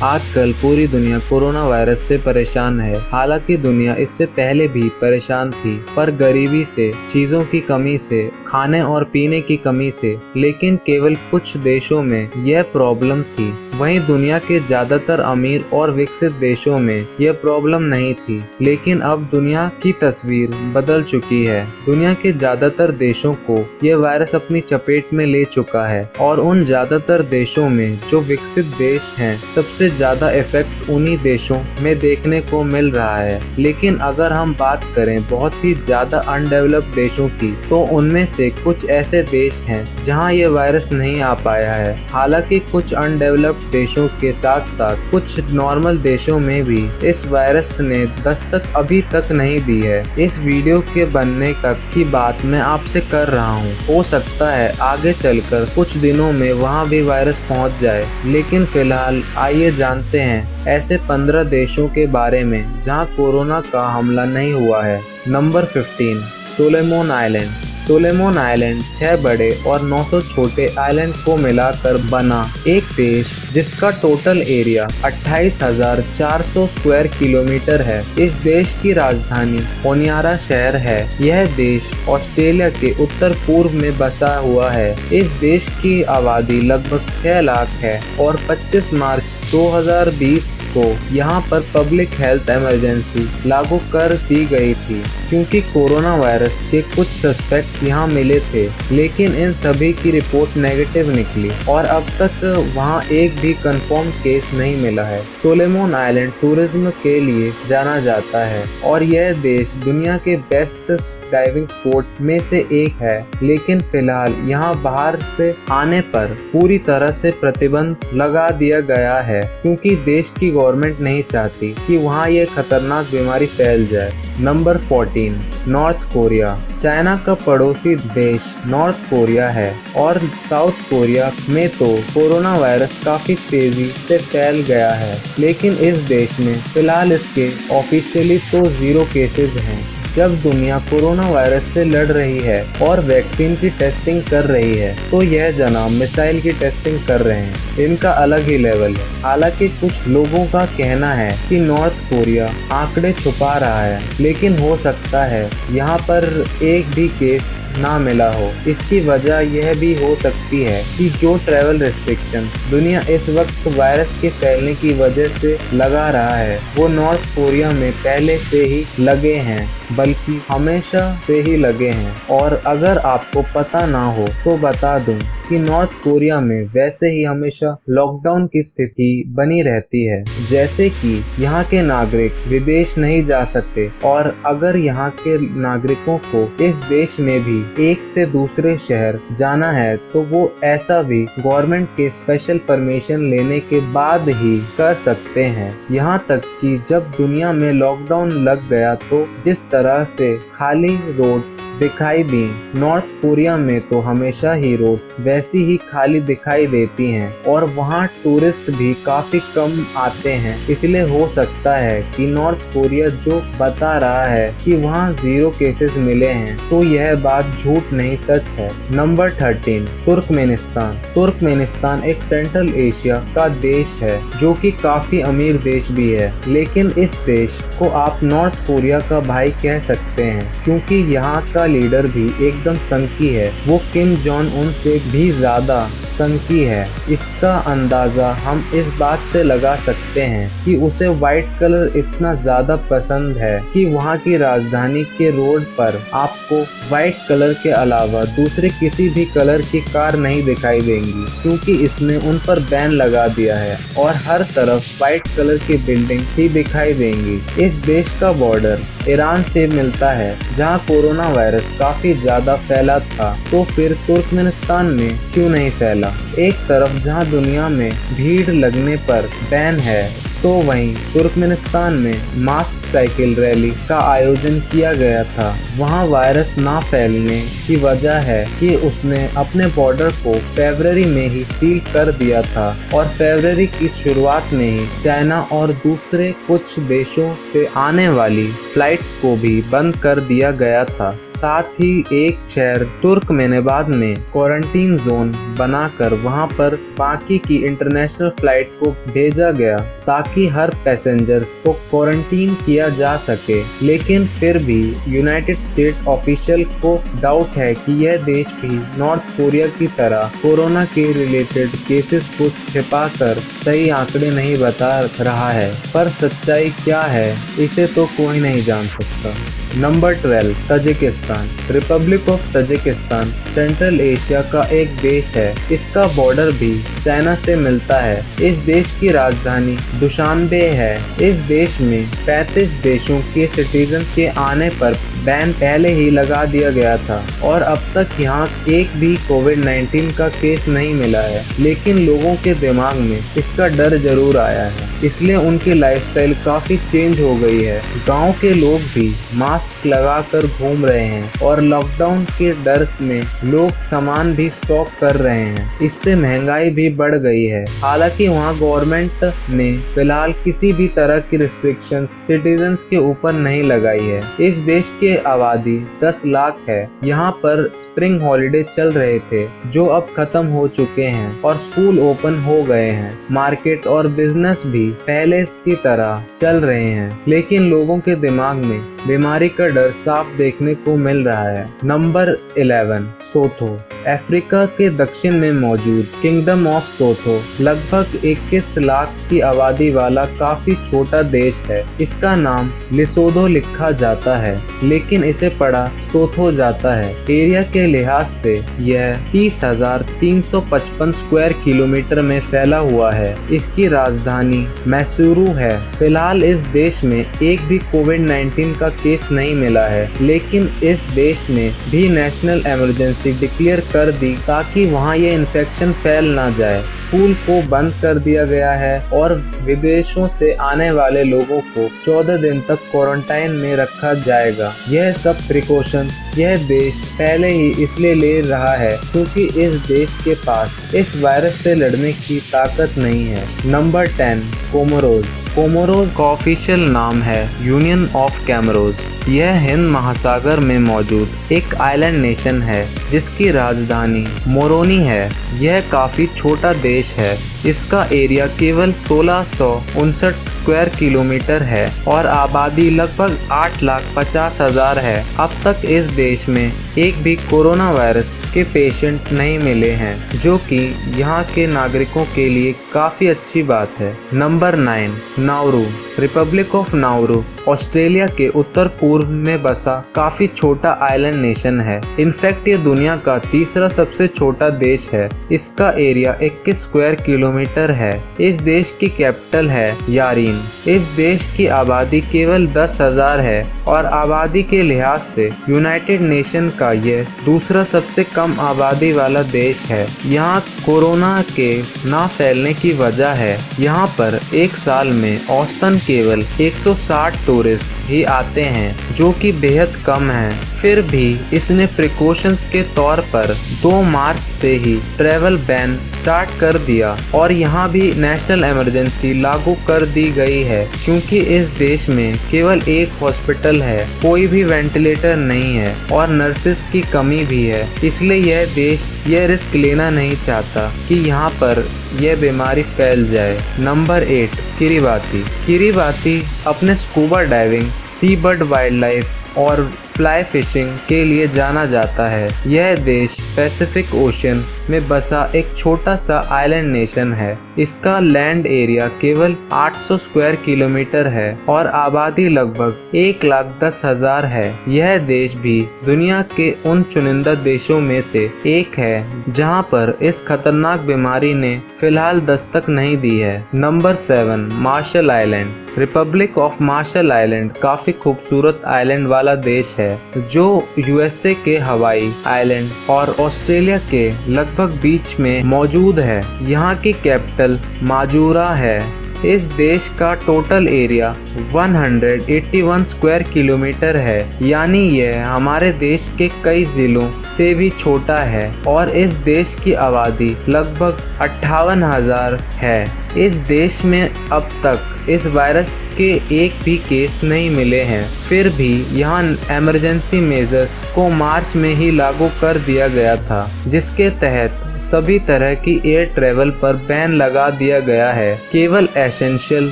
आजकल पूरी दुनिया कोरोना वायरस से परेशान है। हालांकि दुनिया इससे पहले भी परेशान थी, पर गरीबी से, चीजों की कमी से, खाने और पीने की कमी से, लेकिन केवल कुछ देशों में यह प्रॉब्लम थी। वहीं दुनिया के ज्यादातर अमीर और विकसित देशों में यह प्रॉब्लम नहीं थी। लेकिन अब दुनिया की तस्वीर बदल चुकी है। दुनिया के ज्यादातर देशों को यह वायरस अपनी चपेट में ले चुका है और उन ज्यादातर देशों में जो विकसित देश हैं, सबसे ज्यादा इफेक्ट उन्हीं देशों में देखने को मिल रहा है। लेकिन अगर हम बात करें बहुत ही ज्यादा अनडेवलप्ड देशों की, तो उनमें से कुछ ऐसे देश हैं जहां ये वायरस नहीं आ पाया है। हालांकि कुछ अनडेवलप्ड देशों के साथ साथ कुछ नॉर्मल देशों में भी इस वायरस ने दस्तक अभी तक नहीं दी है। इस वीडियो के बनने तक की बात मैं आपसे कर रहा हूँ। हो सकता है आगे चलकर कुछ दिनों में वहाँ भी वायरस पहुँच जाए। लेकिन फिलहाल आइए जानते हैं ऐसे 15 देशों के बारे में जहां कोरोना का हमला नहीं हुआ है। Number 15, Solomon island. Solomon island 6 बड़े और 900 छोटे आइलैंड को मिलाकर बना एक देश, जिसका टोटल एरिया 28,400 स्क्वायर किलोमीटर है। इस देश की राजधानी होनियारा शहर है। यह देश ऑस्ट्रेलिया के उत्तर पूर्व में बसा हुआ है। इस देश की आबादी लगभग 6 लाख है और 25 मार्च 2020 को यहाँ पर पब्लिक हेल्थ इमरजेंसी लागू कर दी गई थी, क्योंकि कोरोना वायरस के कुछ सस्पेक्ट्स यहाँ मिले थे। लेकिन इन सभी की रिपोर्ट नेगेटिव निकली और अब तक वहाँ एक भी कंफर्म केस नहीं मिला है। सोलोमन आइलैंड टूरिज्म के लिए जाना जाता है और यह देश दुनिया के बेस्ट डाइविंग स्पॉट में से एक है। लेकिन फिलहाल यहाँ बाहर से आने पर पूरी तरह से प्रतिबंध लगा दिया गया है, क्योंकि देश की गवर्नमेंट नहीं चाहती कि वहाँ ये खतरनाक बीमारी फैल जाए। Number 14, north Korea. चाइना का पड़ोसी देश नॉर्थ कोरिया है और साउथ कोरिया में तो कोरोना वायरस काफी तेजी से फैल गया है। लेकिन इस देश में फिलहाल इसके ऑफिशियली तो 0 केसेस हैं। जब दुनिया कोरोना वायरस से लड़ रही है और वैक्सीन की टेस्टिंग कर रही है, तो यह जनाब मिसाइल की टेस्टिंग कर रहे हैं। इनका अलग ही लेवल है। हालांकि कुछ लोगों का कहना है कि नॉर्थ कोरिया आंकड़े छुपा रहा है, लेकिन हो सकता है यहाँ पर एक भी केस ना मिला हो। इसकी वजह यह भी हो सकती है कि जो ट्रैवल रिस्ट्रिक्शन दुनिया इस वक्त वायरस के फैलने की वजह से लगा रहा है, वो नॉर्थ कोरिया में पहले से ही लगे हैं, बल्कि हमेशा से ही लगे हैं। और अगर आपको पता ना हो तो बता दूं कि नॉर्थ कोरिया में वैसे ही हमेशा लॉकडाउन की स्थिति बनी रहती है। जैसे कि यहाँ के नागरिक विदेश नहीं जा सकते, और अगर यहाँ के नागरिकों को इस देश में भी एक से दूसरे शहर जाना है, तो वो ऐसा भी गवर्नमेंट के स्पेशल परमिशन लेने के बाद ही कर सकते हैं। यहाँ तक कि जब दुनिया में लॉकडाउन लग गया, तो जिस तरह से खाली रोड्स दिखाई दी, नॉर्थ कोरिया में तो हमेशा ही रोड्स वैसी ही खाली दिखाई देती हैं और वहाँ टूरिस्ट भी काफी कम आते हैं। इसलिए हो सकता है कि नॉर्थ कोरिया जो बता रहा है कि वहाँ 0 केसेस मिले हैं, तो यह बात झूठ नहीं सच है। Number 13, Turkmenistan. तुर्कमेनिस्तान एक सेंट्रल एशिया का देश है, जो कि काफी अमीर देश भी है। लेकिन इस देश को आप नॉर्थ कोरिया का भाई कह सकते हैं, क्योंकि यहाँ का लीडर भी एकदम संकी है। वो किम जोंग उन से भी ज्यादा संकी है। इसका अंदाजा हम इस बात से लगा सकते हैं कि उसे व्हाइट कलर इतना ज्यादा पसंद है कि वहाँ की राजधानी के रोड पर आपको व्हाइट कलर के अलावा दूसरे किसी भी कलर की कार नहीं दिखाई देंगी, क्योंकि इसने उन पर बैन लगा दिया है और हर तरफ व्हाइट कलर की बिल्डिंग ही दिखाई देंगी। इस देश का बॉर्डर ईरान से मिलता है, जहां कोरोना वायरस काफी ज्यादा फैला था, तो फिर तुर्कमेनिस्तान में क्यों नहीं फैला। एक तरफ जहां दुनिया में भीड़ लगने पर बैन है, तो वहीं तुर्कमेनिस्तान में मास्क साइकिल रैली का आयोजन किया गया था। वहां वायरस ना फैलने की वजह है कि उसने अपने बॉर्डर को फरवरी में ही सील कर दिया था और फरवरी की शुरुआत में ही चाइना और दूसरे कुछ देशों से आने वाली फ्लाइट्स को भी बंद कर दिया गया था। साथ ही एक शहर तुर्कमेनाबाद में क्वारंटीन जोन बनाकर वहां पर बाकी की इंटरनेशनल फ्लाइट को भेजा गया ताकि हर पैसेंजर्स को क्वारंटीन किया जा सके। लेकिन फिर भी यूनाइटेड स्टेट ऑफिशियल को डाउट है कि यह देश भी नॉर्थ कोरिया की तरह कोरोना के रिलेटेड केसेस को छिपाकर सही आंकड़े नहीं बता रहा है, पर सच्चाई क्या है इसे तो कोई नहीं जान सकता। Number 12 Tajikistan. Republic of Tajikistan central Asia का एक देश है। इसका बॉर्डर भी चाइना से मिलता है। इस देश की राजधानी दुशानबे है। इस देश में 35 देशों के सिटीजन के आने पर बैन पहले ही लगा दिया गया था और अब तक यहाँ एक भी कोविड-19 का केस नहीं मिला है, लेकिन लोगों के दिमाग में इसका डर जरूर आया है, इसलिए उनकी लाइफस्टाइल काफी चेंज हो गई है। गांव के लोग भी मास्क लगाकर घूम रहे हैं और लॉकडाउन के डर में लोग सामान भी स्टॉक कर रहे हैं। इससे महंगाई भी बढ़ गई है। हालांकि वहाँ गवर्नमेंट ने फिलहाल किसी भी तरह की रिस्ट्रिक्शंस सिटीजन्स के ऊपर नहीं लगाई है। इस देश के आबादी 10 लाख है। यहाँ पर स्प्रिंग हॉलिडे चल रहे थे जो अब खत्म हो चुके हैं और स्कूल ओपन हो गए हैं। मार्केट और बिजनेस भी पहले की तरह चल रहे हैं, लेकिन लोगों के दिमाग में बीमारी का डर साफ देखने को मिल रहा है। नंबर 11 सोथो। अफ्रीका के दक्षिण में मौजूद किंगडम ऑफ सोथो लगभग 21 लाख की आबादी वाला काफी छोटा देश है। इसका नाम लिसोथो लिखा जाता है, लेकिन इसे पढ़ा सोथो जाता है। एरिया के लिहाज से यह 30,355 स्क्वायर किलोमीटर में फैला हुआ है। इसकी राजधानी मैसूरू है। फिलहाल इस देश में एक भी कोविड-19 का केस नहीं मिला है, लेकिन इस देश ने भी नेशनल इमरजेंसी डिक्लेयर कर दी ताकि वहां ये इन्फेक्शन फैल ना जाए। स्कूल को बंद कर दिया गया है और विदेशों से आने वाले लोगों को 14 दिन तक क्वारंटाइन में रखा जाएगा। यह सब प्रिकॉशन यह देश पहले ही इसलिए ले रहा है क्योंकि इस देश के पास इस वायरस से लड़ने की ताकत नहीं है। Number 10 Comoros. कोमोरोस का ऑफिशियल नाम है यूनियन ऑफ कैमरोज। यह हिंद महासागर में मौजूद एक आइलैंड नेशन है जिसकी राजधानी मोरोनी है। यह काफी छोटा देश है। इसका एरिया केवल 1659 स्क्वायर किलोमीटर है और आबादी लगभग 8,50,000 है। अब तक इस देश में एक भी कोरोना वायरस के पेशेंट नहीं मिले हैं, जो कि यहाँ के नागरिकों के लिए काफी अच्छी बात है। Number 9 Nauru. Republic of Nauru Australia के उत्तर पूर्व में बसा काफी छोटा आइलैंड नेशन है। इनफैक्ट ये दुनिया का तीसरा सबसे छोटा देश है। इसका एरिया 21 स्क्वायर किलोमीटर है। इस देश की कैपिटल है यारीन। इस देश की आबादी केवल 10,000 है और आबादी के लिहाज से यूनाइटेड नेशन का यह दूसरा सबसे कम आबादी वाला देश है। यहाँ कोरोना के ना फैलने की वजह है यहाँ पर एक साल में औसतन केवल 160 टूरिस्ट ही आते हैं, जो कि बेहद कम है। फिर भी इसने प्रिकॉशंस के तौर पर 2 मार्च से ही ट्रैवल बैन स्टार्ट कर दिया और यहाँ भी नेशनल इमरजेंसी लागू कर दी गई है क्योंकि इस देश में केवल एक हॉस्पिटल है, कोई भी वेंटिलेटर नहीं है और नर्सेस की कमी भी है। इसलिए यह देश यह रिस्क लेना नहीं चाहता कि यहाँ पर यह बीमारी फैल जाए। Number 8 Kiribati. किरिबाती अपने स्कूबा डाइविंग, सी बर्ड वाइल्ड लाइफ और फ्लाई फिशिंग के लिए जाना जाता है। यह देश पैसिफिक ओशन में बसा एक छोटा सा आइलैंड नेशन है। इसका लैंड एरिया केवल 800 स्क्वायर किलोमीटर है और आबादी लगभग 1,10,000 है। यह देश भी दुनिया के उन चुनिंदा देशों में से एक है जहां पर इस खतरनाक बीमारी ने फिलहाल दस्तक नहीं दी है। Number 7 Marshall Island. Republic of Marshall Island काफी खूबसूरत आइलैंड वाला देश है जो यूएसए के हवाई आइलैंड और ऑस्ट्रेलिया के लगभग बीच में मौजूद है। यहाँ की कैपिटल माजूरा है। इस देश का टोटल एरिया 181 स्क्वायर किलोमीटर है, यानी यह हमारे देश के कई जिलों से भी छोटा है और इस देश की आबादी लगभग 58,000 है। इस देश में अब तक इस वायरस के एक भी केस नहीं मिले हैं। फिर भी यहाँ इमरजेंसी मेजर्स को मार्च में ही लागू कर दिया गया था, जिसके तहत सभी तरह की एयर ट्रेवल पर बैन लगा दिया गया है। केवल एसेंशियल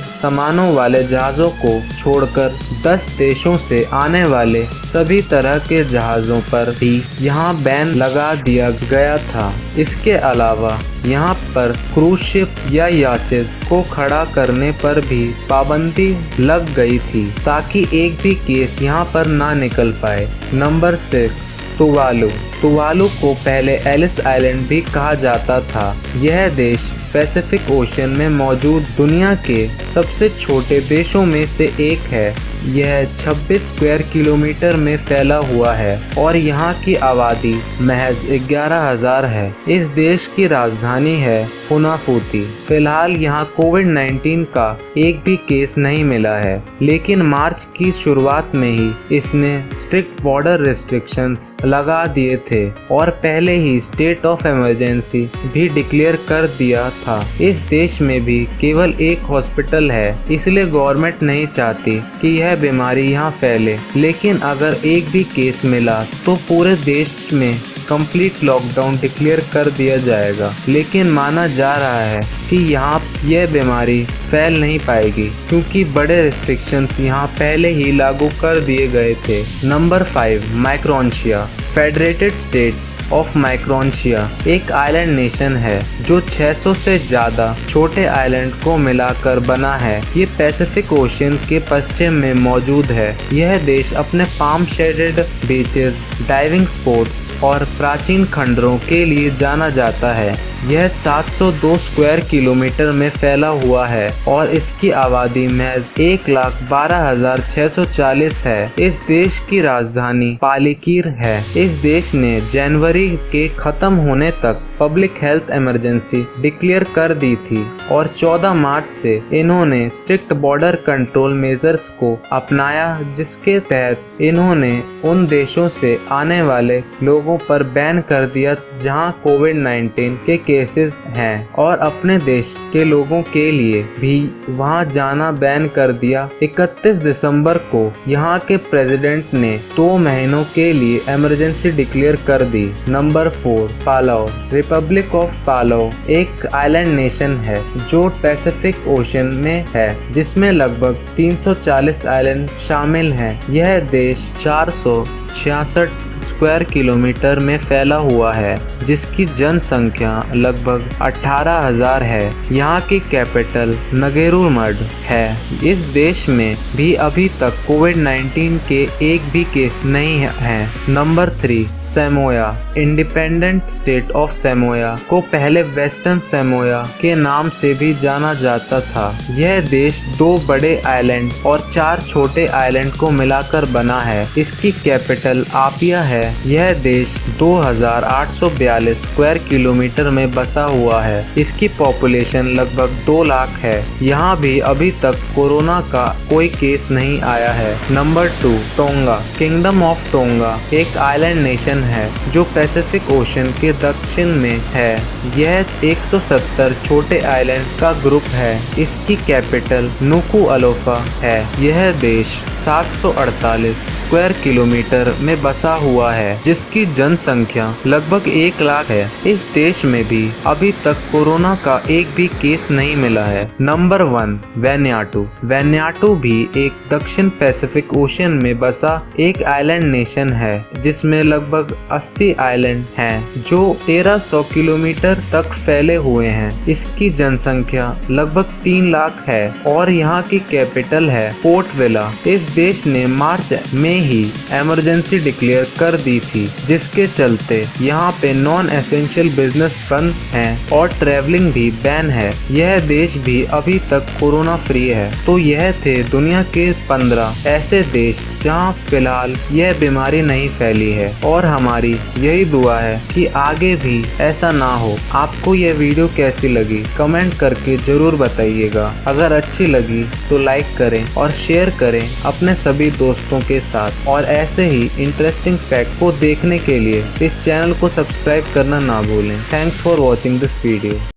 सामानों वाले जहाज़ों को छोड़कर 10 देशों से आने वाले सभी तरह के जहाज़ों पर भी यहाँ बैन लगा दिया गया था। इसके अलावा यहाँ पर क्रूज शिप या याचेस को खड़ा करने पर भी पाबंदी लग गई थी, ताकि एक भी केस यहाँ पर ना निकल पाए। नंबर 6, तुवालू को पहले एलिस आइलैंड भी कहा जाता था। यह देश पैसिफिक ओशन में मौजूद दुनिया के सबसे छोटे देशों में से एक है। यह 26 स्क्वायर किलोमीटर में फैला हुआ है और यहाँ की आबादी महज 11,000 है। इस देश की राजधानी है फुनाफुती। फिलहाल यहाँ कोविड-19 का एक भी केस नहीं मिला है, लेकिन मार्च की शुरुआत में ही इसने स्ट्रिक्ट बॉर्डर रिस्ट्रिक्शंस लगा दिए थे और पहले ही स्टेट ऑफ इमरजेंसी भी डिक्लेयर कर दिया था। इस देश में भी केवल एक हॉस्पिटल है, इसलिए गवर्नमेंट नहीं चाहती कि यह बीमारी यहाँ फैले। लेकिन अगर एक भी केस मिला तो पूरे देश में कंप्लीट लॉकडाउन डिक्लेयर कर दिया जाएगा। लेकिन माना जा रहा है कि यहाँ यह बीमारी फैल नहीं पाएगी, क्योंकि बड़े रिस्ट्रिक्शंस यहाँ पहले ही लागू कर दिए गए थे। Number 5, Micronesia. Federated states of Micronesia एक आइलैंड नेशन है जो 600 से ज़्यादा छोटे आइलैंड को मिलाकर बना है। ये पैसिफिक ओशन के पश्चिम में मौजूद है। यह देश अपने palm shaded beaches, diving sports और प्राचीन खंडरों के लिए जाना जाता है। यह 702 स्क्वायर किलोमीटर में फैला हुआ है और इसकी आबादी महज 1,12,640 है। इस देश की राजधानी पालीकीर है। इस देश ने जनवरी के खत्म होने तक पब्लिक हेल्थ इमरजेंसी डिक्लेयर कर दी थी और 14 मार्च से इन्होंने स्ट्रिक्ट बॉर्डर कंट्रोल मेजर्स को अपनाया, जिसके तहत इन्होंने उन देशों से आने वाले लोगों पर बैन कर दिया जहां कोविड-19 के केसेस हैं, और अपने देश के लोगों के लिए भी वहां जाना बैन कर दिया। 31 दिसंबर को यहां के प्रेसिडेंट ने 2 महीनों के लिए इमरजेंसी डिक्लेयर कर दी। नंबर 4, पालाउ। रिपब्लिक ऑफ पालाउ एक आइलैंड नेशन है जो पैसिफिक ओशन में है, जिसमें लगभग 340 आइलैंड शामिल हैं। यह देश 466 स्क्वायर किलोमीटर में फैला हुआ है, जिसकी जनसंख्या लगभग 18,000 है। यहाँ की कैपिटल नगेरुमड है। इस देश में भी अभी तक कोविड-19 के एक भी केस नहीं हैं। नंबर 3, सैमोआ। इंडिपेंडेंट स्टेट ऑफ सैमोआ को पहले वेस्टर्न सैमोआ के नाम से भी जाना जाता था। यह देश 2 बड़े आइलैंड और 4 छोटे आइलैंड को मिलाकर बना है। इसकी कैपिटल आपिया है। यह देश 2,842 स्क्वायर किलोमीटर में बसा हुआ है। इसकी पॉपुलेशन लगभग 2 लाख है। यहाँ भी अभी तक कोरोना का कोई केस नहीं आया है। Number 2, tonga. Kingdom of tonga एक आइलैंड नेशन है जो पैसिफिक ओशन के दक्षिण में है। यह 170 छोटे आइलैंड का ग्रुप है। इसकी कैपिटल नुकुअलोफा है। यह देश 748 स्क्वायर किलोमीटर में बसा हुआ है, जिसकी जनसंख्या लगभग 1 लाख है। इस देश में भी अभी तक कोरोना का एक भी केस नहीं मिला है। नंबर 1, वैनुअतु। वैनुअतु भी एक दक्षिण पैसिफिक ओशन में बसा एक आइलैंड नेशन है, जिसमें लगभग 80 आइलैंड हैं, जो 1300 किलोमीटर तक फैले हुए हैं। इसकी जनसंख्या लगभग 3 लाख है और यहाँ की कैपिटल है पोर्ट विला। इस देश ने मार्च में ही इमरजेंसी डिक्लेयर कर दी थी, जिसके चलते यहाँ पे नॉन एसेंशियल बिजनेस बंद हैं और ट्रैवलिंग भी बैन है। यह देश भी अभी तक कोरोना फ्री है। तो यह थे दुनिया के 15 ऐसे देश जहां फिलहाल यह बीमारी नहीं फैली है। और हमारी यही दुआ है कि आगे भी ऐसा ना हो। आपको यह वीडियो कैसी लगी कमेंट करके जरूर बताइएगा। अगर अच्छी लगी तो लाइक करें और शेयर करें अपने सभी दोस्तों के साथ। और ऐसे ही इंटरेस्टिंग फैक्ट को देखने के लिए इस चैनल को सब्सक्राइब करना ना भूलें। Thanks for watching this video.